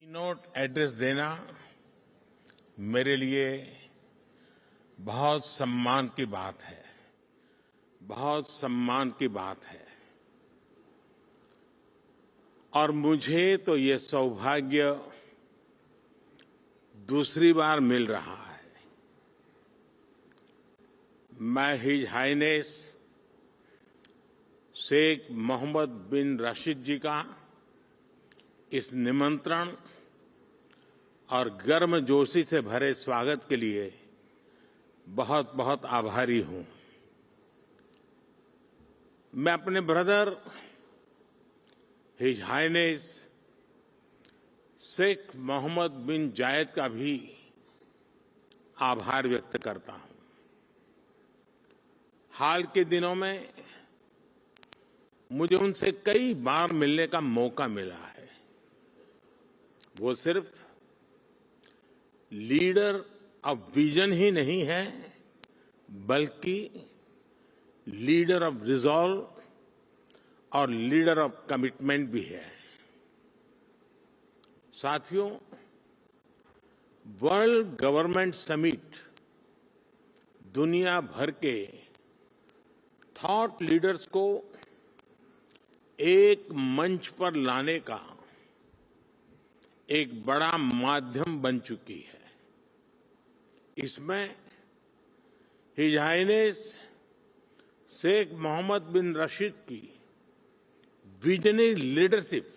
Note address देना मेरे लिए बहुत सम्मान की बात है। बहुत सम्मान की बात है और मुझे तो ये सौभाग्य दूसरी बार मिल रहा है। मैं हिज हाइनेस शेख मोहम्मद बिन राशिद जी का इस निमंत्रण और गर्मजोशी से भरे स्वागत के लिए बहुत बहुत आभारी हूं। मैं अपने brother his highness Sheikh Mohammed bin Zayed का भी आभार व्यक्त करता हूं। हाल के दिनों में मुझे उनसे कई बार मिलने का मौका मिला है। वो सिर्फ लीडर ऑफ विजन ही नहीं है, बल्कि लीडर ऑफ रिजॉल्व और लीडर ऑफ कमिटमेंट भी है। साथियों, वर्ल्ड गवर्नमेंट समिट दुनिया भर के थॉट लीडर्स को एक मंच पर लाने का एक बड़ा माध्यम बन चुकी है। इसमें हिज हाइनेस शेख मोहम्मद बिन राशिद की विजनरी लीडरशिप,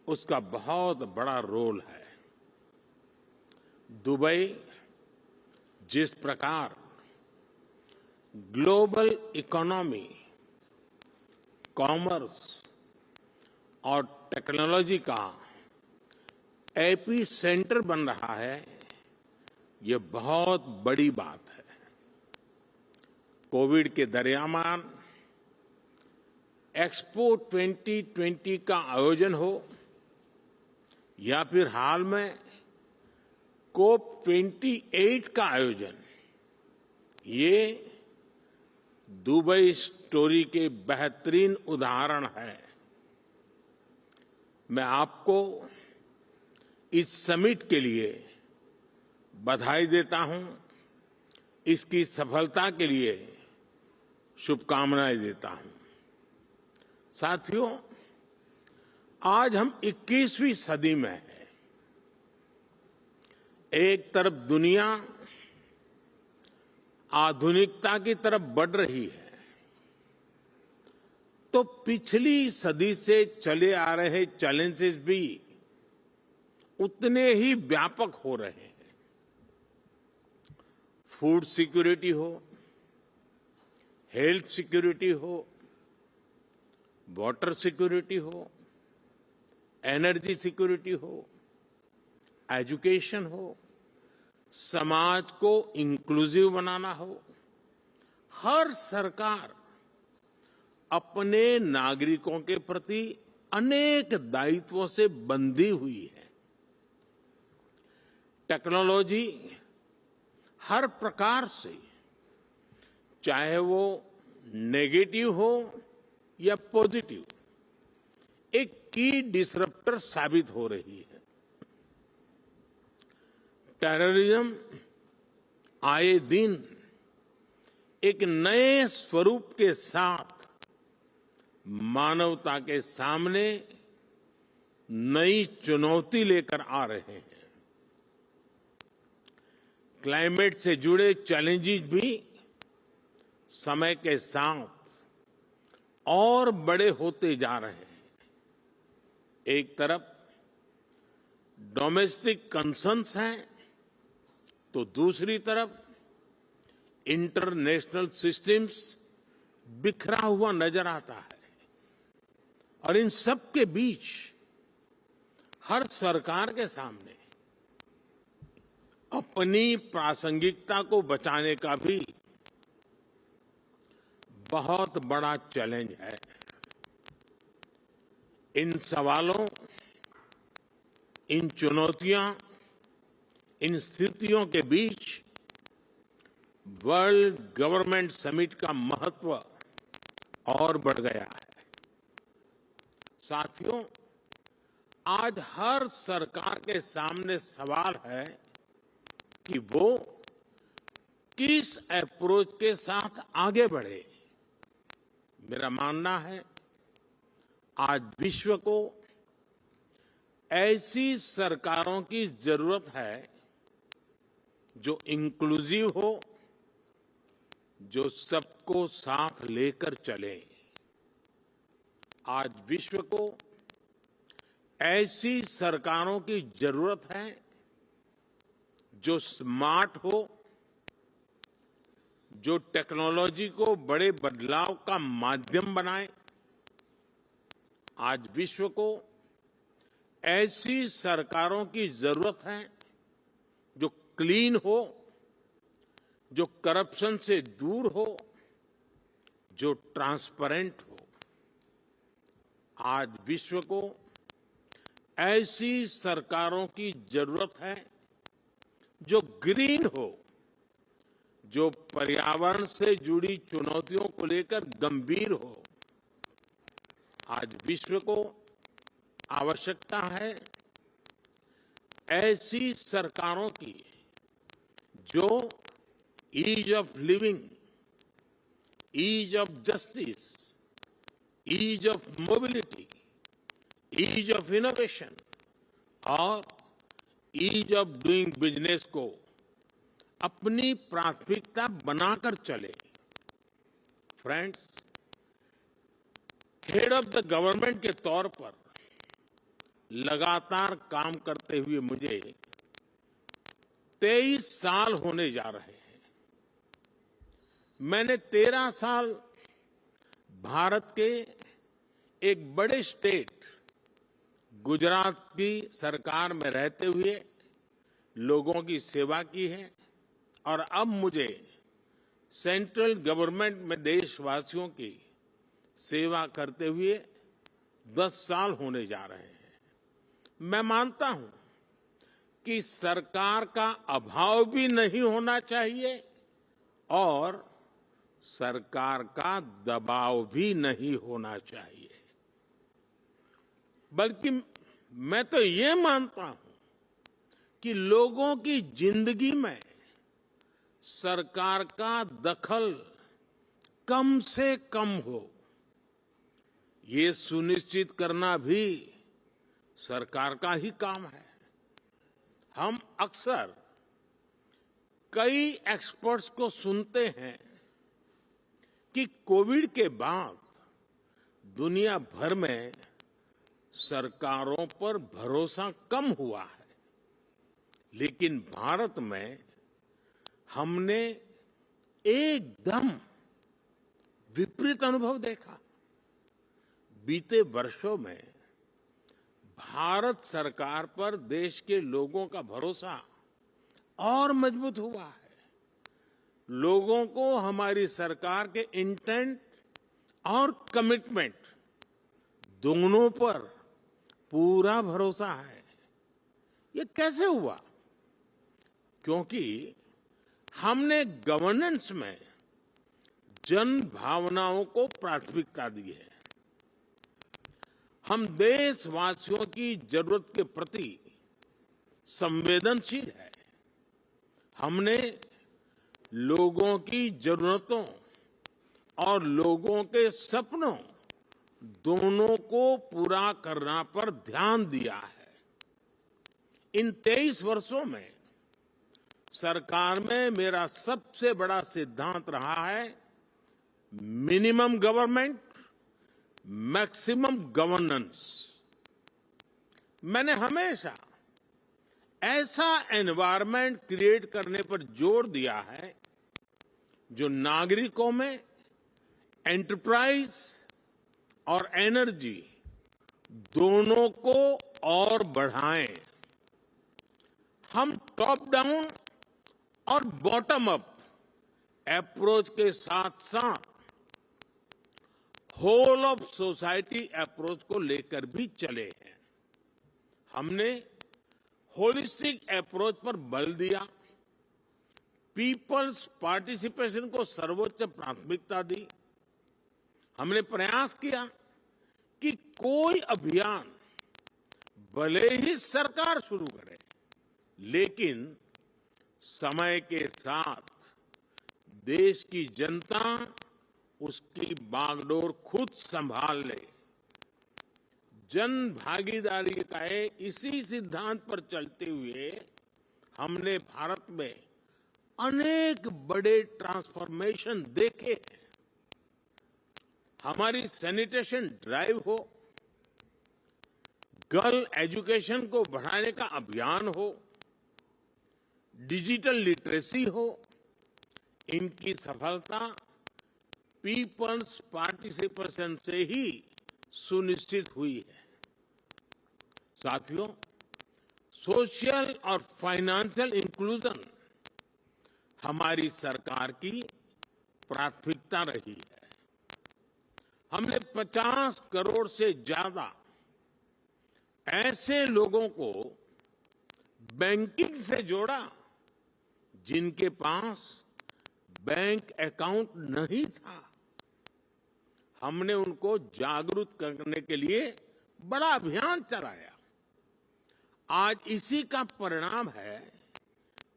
उसका बहुत बड़ा रोल है। दुबई जिस प्रकार ग्लोबल इकोनॉमी, कॉमर्स और टेक्नोलॉजी का एपी सेंटर बन रहा है, ये बहुत बड़ी बात है। कोविड के दरमियान एक्सपो 2020 का आयोजन हो या फिर हाल में कोप 28 का आयोजन, ये दुबई स्टोरी के बेहतरीन उदाहरण है। मैं आपको इस समिट के लिए बधाई देता हूं, इसकी सफलता के लिए शुभकामनाएं देता हूं। साथियों, आज हम 21वीं सदी में हैं। एक तरफ दुनिया आधुनिकता की तरफ बढ़ रही है, तो पिछली सदी से चले आ रहे चैलेंजेस भी उतने ही व्यापक हो रहे हैं। फूड सिक्योरिटी हो, हेल्थ सिक्योरिटी हो, वाटर सिक्योरिटी हो, एनर्जी सिक्योरिटी हो, एजुकेशन हो, समाज को इंक्लूसिव बनाना हो, हर सरकार अपने नागरिकों के प्रति अनेक दायित्वों से बंधी हुई है। टेक्नोलॉजी हर प्रकार से, चाहे वो नेगेटिव हो या पॉजिटिव, एक की डिसरप्टर साबित हो रही है। टेररिज्म आए दिन एक नए स्वरूप के साथ मानवता के सामने नई चुनौती लेकर आ रहे हैं। क्लाइमेट से जुड़े चैलेंजेस भी समय के साथ और बड़े होते जा रहे हैं। एक तरफ डोमेस्टिक कंसर्न्स हैं, तो दूसरी तरफ इंटरनेशनल सिस्टम्स बिखरा हुआ नजर आता है। और इन सब के बीच हर सरकार के सामने अपनी प्रासंगिकता को बचाने का भी बहुत बड़ा चैलेंज है। इन सवालों, इन चुनौतियों, इन स्थितियों के बीच वर्ल्ड गवर्नमेंट समिट का महत्व और बढ़ गया है। साथियों, आज हर सरकार के सामने सवाल है कि वो किस अप्रोच के साथ आगे बढ़े। मेरा मानना है आज विश्व को ऐसी सरकारों की जरूरत है जो इंक्लूसिव हो, जो सबको साथ लेकर चले। आज विश्व को ऐसी सरकारों की जरूरत है जो स्मार्ट हो, जो टेक्नोलॉजी को बड़े बदलाव का माध्यम बनाए। आज विश्व को ऐसी सरकारों की जरूरत है जो क्लीन हो, जो करप्शन से दूर हो, जो ट्रांसपेरेंट हो। आज विश्व को ऐसी सरकारों की जरूरत है जो ग्रीन हो, जो पर्यावरण से जुड़ी चुनौतियों को लेकर गंभीर हो। आज विश्व को आवश्यकता है ऐसी सरकारों की जो ease of living, ease of justice, ease of mobility, ease of innovation और ईज ऑफ डूइंग बिजनेस को अपनी प्राथमिकता बनाकर चले। Friends, head of the government के तौर पर लगातार काम करते हुए मुझे 23 साल होने जा रहे हैं। मैंने 13 साल भारत के एक बड़े स्टेट गुजरात की सरकार में रहते हुए लोगों की सेवा की है और अब मुझे सेंट्रल गवर्नमेंट में देशवासियों की सेवा करते हुए 10 साल होने जा रहे हैं। मैं मानता हूं कि सरकार का अभाव भी नहीं होना चाहिए और सरकार का दबाव भी नहीं होना चाहिए। बल्कि मैं तो ये मानता हूं कि लोगों की जिंदगी में सरकार का दखल कम से कम हो, ये सुनिश्चित करना भी सरकार का ही काम है। हम अक्सर कई एक्सपर्ट्स को सुनते हैं कि कोविड के बाद दुनिया भर में सरकारों पर भरोसा कम हुआ है, लेकिन भारत में हमने एकदम विपरीत अनुभव देखा। बीते वर्षों में भारत सरकार पर देश के लोगों का भरोसा और मजबूत हुआ है। लोगों को हमारी सरकार के इंटेंट और कमिटमेंट दोनों पर पूरा भरोसा है। ये कैसे हुआ? क्योंकि हमने गवर्नेंस में जन भावनाओं को प्राथमिकता दी है। हम देशवासियों की जरूरत के प्रति संवेदनशील है। हमने लोगों की जरूरतों और लोगों के सपनों दोनों को पूरा करना पर ध्यान दिया है। इन 23 वर्षों में सरकार में मेरा सबसे बड़ा सिद्धांत रहा है मिनिमम गवर्नमेंट, मैक्सिमम गवर्नेंस। मैंने हमेशा ऐसा एनवायरनमेंट क्रिएट करने पर जोर दिया है जो नागरिकों में एंटरप्राइज और एनर्जी दोनों को और बढ़ाएं। हम टॉप डाउन और बॉटम अप अप्रोच के साथ साथ होल ऑफ सोसाइटी अप्रोच को लेकर भी चले हैं। हमने होलिस्टिक अप्रोच पर बल दिया, पीपल्स पार्टिसिपेशन को सर्वोच्च प्राथमिकता दी। हमने प्रयास किया कि कोई अभियान भले ही सरकार शुरू करे, लेकिन समय के साथ देश की जनता उसकी बागडोर खुद संभाल ले। जन भागीदारी का इसी सिद्धांत पर चलते हुए हमने भारत में अनेक बड़े ट्रांसफॉर्मेशन देखे हैं। हमारी सैनिटेशन ड्राइव हो, गर्ल एजुकेशन को बढ़ाने का अभियान हो, डिजिटल लिटरेसी हो, इनकी सफलता पीपल्स पार्टिसिपेशन से ही सुनिश्चित हुई है। साथियों, सोशल और फाइनेंशियल इंक्लूजन हमारी सरकार की प्राथमिकता रही है। हमने 50 करोड़ से ज्यादा ऐसे लोगों को बैंकिंग से जोड़ा जिनके पास बैंक अकाउंट नहीं था। हमने उनको जागरूक करने के लिए बड़ा अभियान चलाया। आज इसी का परिणाम है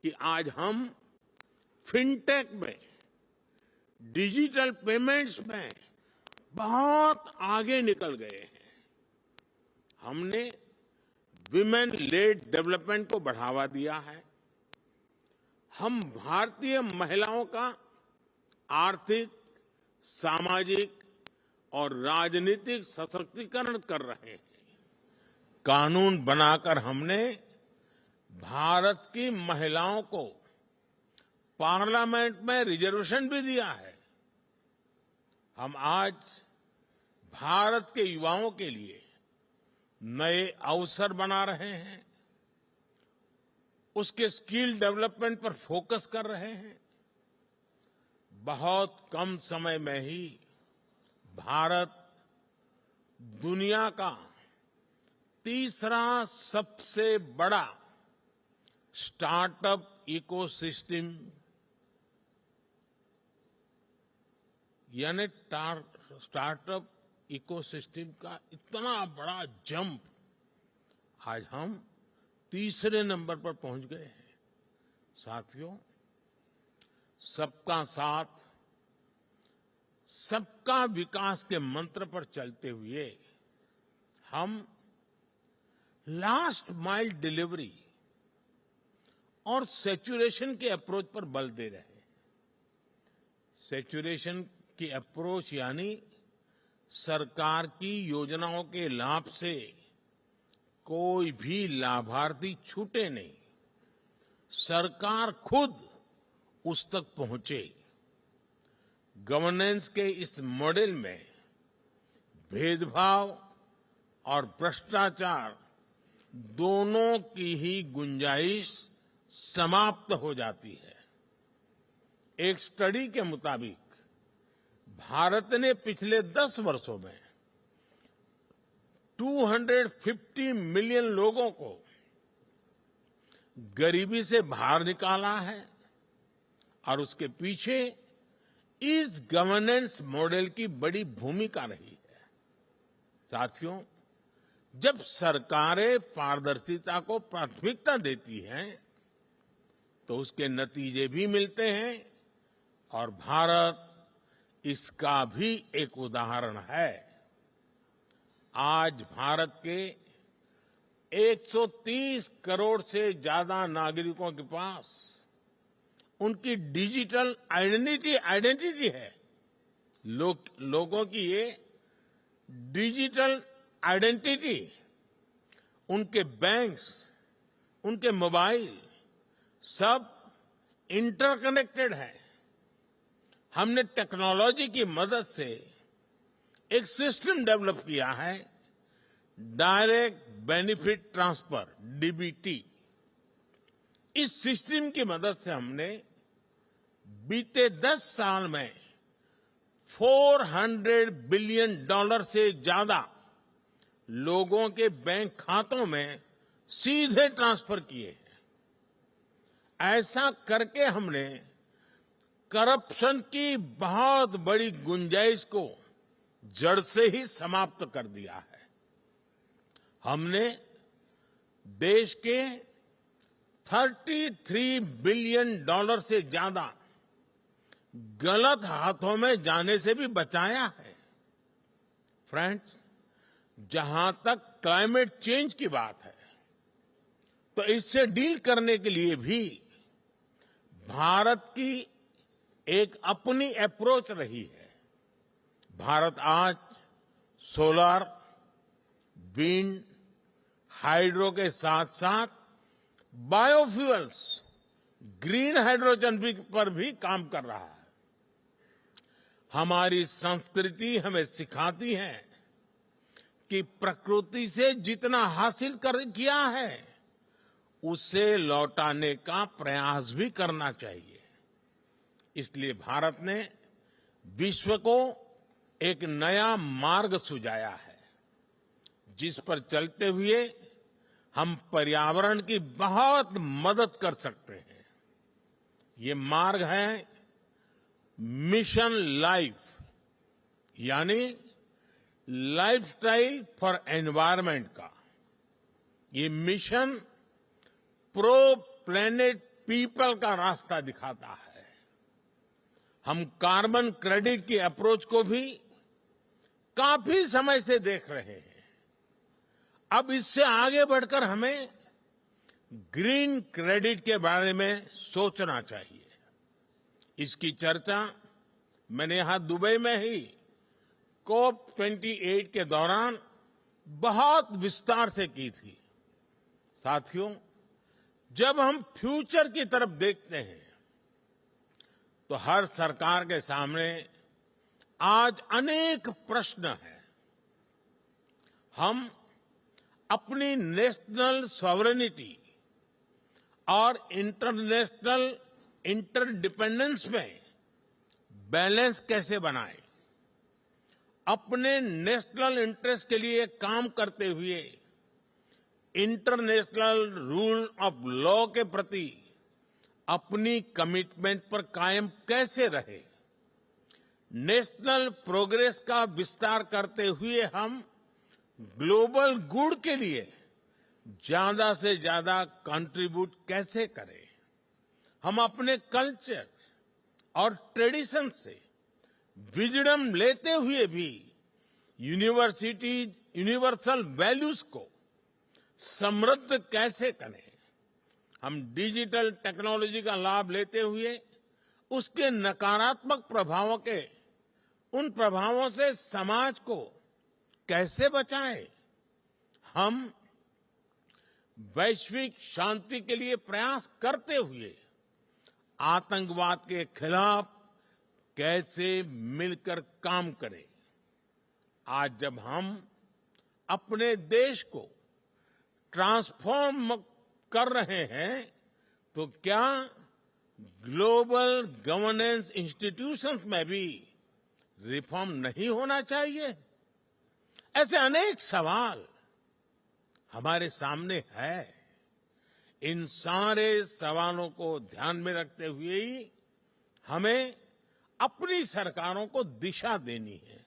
कि आज हम फिनटेक में, डिजिटल पेमेंट्स में बहुत आगे निकल गए हैं। हमने विमेन लेड डेवलपमेंट को बढ़ावा दिया है। हम भारतीय महिलाओं का आर्थिक, सामाजिक और राजनीतिक सशक्तिकरण कर रहे हैं। कानून बनाकर हमने भारत की महिलाओं को पार्लियामेंट में रिजर्वेशन भी दिया है। हम आज भारत के युवाओं के लिए नए अवसर बना रहे हैं, उसके स्किल डेवलपमेंट पर फोकस कर रहे हैं। बहुत कम समय में ही भारत दुनिया का तीसरा सबसे बड़ा स्टार्टअप इकोसिस्टम यानी स्टार्टअप इकोसिस्टम का इतना बड़ा जंप आज हम तीसरे नंबर पर पहुंच गए हैं। साथियों, सबका साथ, सबका विकास के मंत्र पर चलते हुए हम लास्ट माइल डिलीवरी और सैचुरेशन के अप्रोच पर बल दे रहे हैं। सैचुरेशन की अप्रोच यानी सरकार की योजनाओं के लाभ से कोई भी लाभार्थी छूटे नहीं, सरकार खुद उस तक पहुंचे। गवर्नेंस के इस मॉडल में भेदभाव और भ्रष्टाचार दोनों की ही गुंजाइश समाप्त हो जाती है। एक स्टडी के मुताबिक भारत ने पिछले 10 वर्षों में 250 मिलियन लोगों को गरीबी से बाहर निकाला है और उसके पीछे इस गवर्नेंस मॉडल की बड़ी भूमिका रही है। साथियों, जब सरकारें पारदर्शिता को प्राथमिकता देती हैं तो उसके नतीजे भी मिलते हैं और भारत इसका भी एक उदाहरण है। आज भारत के 130 करोड़ से ज्यादा नागरिकों के पास उनकी डिजिटल आइडेंटिटी है। लोगों की ये डिजिटल आइडेंटिटी, उनके बैंक्स, उनके मोबाइल सब इंटरकनेक्टेड है। हमने टेक्नोलॉजी की मदद से एक सिस्टम डेवलप किया है, डायरेक्ट बेनिफिट ट्रांसफर, डीबीटी। इस सिस्टम की मदद से हमने बीते 10 साल में $400 बिलियन से ज्यादा लोगों के बैंक खातों में सीधे ट्रांसफर किए हैं। ऐसा करके हमने करप्शन की बहुत बड़ी गुंजाइश को जड़ से ही समाप्त कर दिया है। हमने देश के 33 बिलियन डॉलर से ज्यादा गलत हाथों में जाने से भी बचाया है। फ्रेंड्स, जहां तक क्लाइमेट चेंज की बात है, तो इससे डील करने के लिए भी भारत की एक अपनी अप्रोच रही है। भारत आज सोलर, विंड, हाइड्रो के साथ साथ बायोफ्यूल्स, ग्रीन हाइड्रोजन पर भी काम कर रहा है। हमारी संस्कृति हमें सिखाती है कि प्रकृति से जितना हासिल किया है, उसे लौटाने का प्रयास भी करना चाहिए। इसलिए भारत ने विश्व को एक नया मार्ग सुझाया है, जिस पर चलते हुए हम पर्यावरण की बहुत मदद कर सकते हैं। ये मार्ग है मिशन लाइफ, यानी लाइफस्टाइल फॉर एनवायरनमेंट का। ये मिशन प्रो प्लेनेट पीपल का रास्ता दिखाता है। हम कार्बन क्रेडिट की अप्रोच को भी काफी समय से देख रहे हैं। अब इससे आगे बढ़कर हमें ग्रीन क्रेडिट के बारे में सोचना चाहिए। इसकी चर्चा मैंने यहां दुबई में ही COP28 के दौरान बहुत विस्तार से की थी। साथियों, जब हम फ्यूचर की तरफ देखते हैं, तो हर सरकार के सामने आज अनेक प्रश्न हैं। हम अपनी नेशनल सॉवरेनिटी और इंटरनेशनल इंटरडिपेंडेंस में बैलेंस कैसे बनाएं? अपने नेशनल इंटरेस्ट के लिए काम करते हुए इंटरनेशनल रूल ऑफ लॉ के प्रति अपनी कमिटमेंट पर कायम कैसे रहे? नेशनल प्रोग्रेस का विस्तार करते हुए हम ग्लोबल गुड के लिए ज्यादा से ज्यादा कंट्रीब्यूट कैसे करें? हम अपने कल्चर और ट्रेडिशन से विजडम लेते हुए भी यूनिवर्सल वैल्यूज को समृद्ध कैसे करें? हम डिजिटल टेक्नोलॉजी का लाभ लेते हुए उसके नकारात्मक उन प्रभावों से समाज को कैसे बचाएं? हम वैश्विक शांति के लिए प्रयास करते हुए आतंकवाद के खिलाफ कैसे मिलकर काम करें? आज जब हम अपने देश को ट्रांसफॉर्म कर रहे हैं, तो क्या ग्लोबल गवर्नेंस इंस्टीट्यूशंस में भी रिफॉर्म नहीं होना चाहिए? ऐसे अनेक सवाल हमारे सामने है। इन सारे सवालों को ध्यान में रखते हुए ही हमें अपनी सरकारों को दिशा देनी है,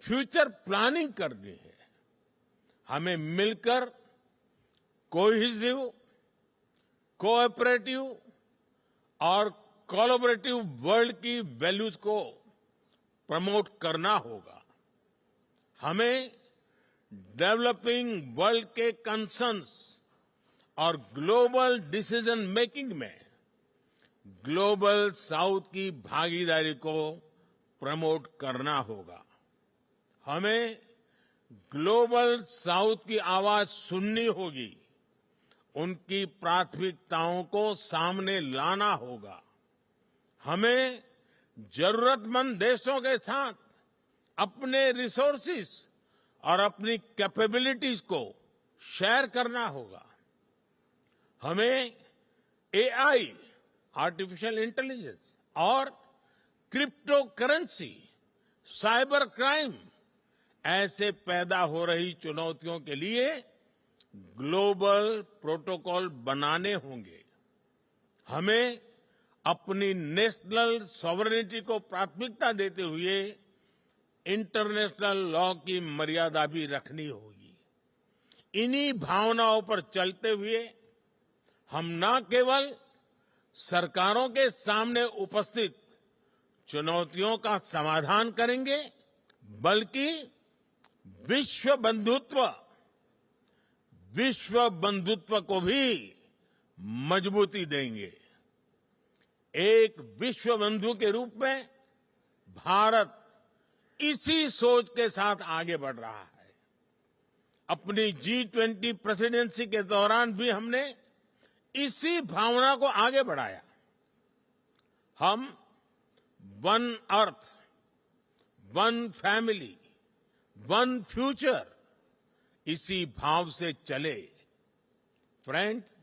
फ्यूचर प्लानिंग करनी है। हमें मिलकर कोहेसिव, कोऑपरेटिव और कोलैबोरेटिव वर्ल्ड की वैल्यूज को प्रमोट करना होगा। हमें डेवलपिंग वर्ल्ड के कंसर्न्स और ग्लोबल डिसीजन मेकिंग में ग्लोबल साउथ की भागीदारी को प्रमोट करना होगा। हमें ग्लोबल साउथ की आवाज सुननी होगी, उनकी प्राथमिकताओं को सामने लाना होगा। हमें जरूरतमंद देशों के साथ अपने रिसोर्सेज और अपनी कैपेबिलिटीज को शेयर करना होगा। हमें एआई, आर्टिफिशियल इंटेलिजेंस और क्रिप्टो करेंसी, साइबर क्राइम ऐसे पैदा हो रही चुनौतियों के लिए ग्लोबल प्रोटोकॉल बनाने होंगे। हमें अपनी नेशनल सॉवरेनिटी को प्राथमिकता देते हुए इंटरनेशनल लॉ की मर्यादा भी रखनी होगी। इन्हीं भावनाओं पर चलते हुए हम न केवल सरकारों के सामने उपस्थित चुनौतियों का समाधान करेंगे, बल्कि विश्व बंधुत्व को भी मजबूती देंगे। एक विश्व बंधु के रूप में भारत इसी सोच के साथ आगे बढ़ रहा है। अपनी G20 प्रेसिडेंसी के दौरान भी हमने इसी भावना को आगे बढ़ाया। हम one earth, one family, one future, इसी भाव से चले। फ्रेंड्स,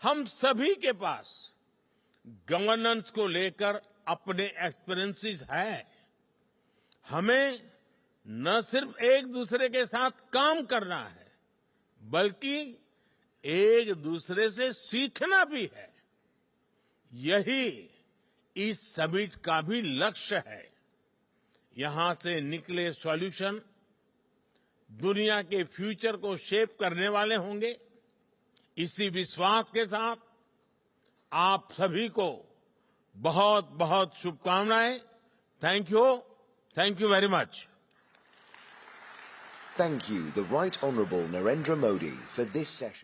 हम सभी के पास गवर्नेंस को लेकर अपने एक्सपीरियंसेस है। हमें न सिर्फ एक दूसरे के साथ काम करना है, बल्कि एक दूसरे से सीखना भी है। यही इस समिट का भी लक्ष्य है। यहां से निकले सॉल्यूशन दुनिया के फ्यूचर को शेप करने वाले होंगे। इसी विश्वास के साथ आप सभी को बहुत बहुत शुभकामनाएं। Thank you very much. Thank you, the Right Honourable Narendra Modi, for this session.